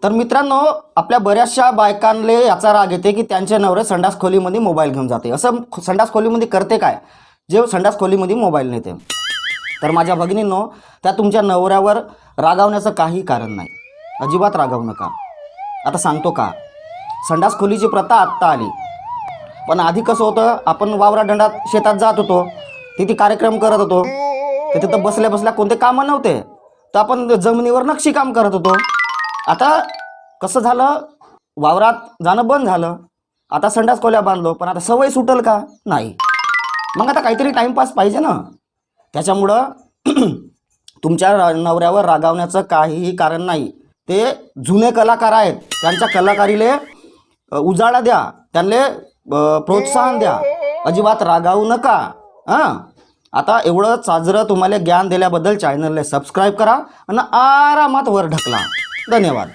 तर मित्रांनो, आपल्या बऱ्याचशा बायकांले याचा राग येते की त्यांचे नवरे संडास खोलीमध्ये मोबाईल घेऊन जाते. असं संडास खोलीमध्ये करते काय, जे संडास खोलीमध्ये मोबाईल नेते. तर माझ्या भगिनींनो, त्या तुमच्या नवऱ्यावर रागावण्याचं काही कारण नाही. अजिबात रागावू नका. आता सांगतो का, संडास खोलीची प्रथा आत्ता आली, पण आधी कसं होतं, आपण वावरा दंडात शेतात जात होतो, तिथे कार्यक्रम करत होतो, तर तिथं बसल्या बसल्या कोणते कामं नव्हते, तर आपण जमिनीवर नक्षीकाम करत होतो. आता कसं झालं, वावरात जाणं बंद झालं, आता संडास खोल्या बांधलो, पण आता सवय सुटल का, नाही. मग आता काहीतरी टाईमपास पाहिजे ना. त्याच्यामुळं तुमच्या नवऱ्यावर रागावण्याचं काहीही कारण नाही. ते जुने कलाकार आहेत, त्यांच्या कलाकारीले उजाळा द्या, त्यांना प्रोत्साहन द्या, अजिबात रागावू नका. हां, आता एवढं चाजरं तुम्हाला ज्ञान दिल्याबद्दल चॅनलला सबस्क्राईब करा आणि आरामात वर ढकला. धन्यवाद.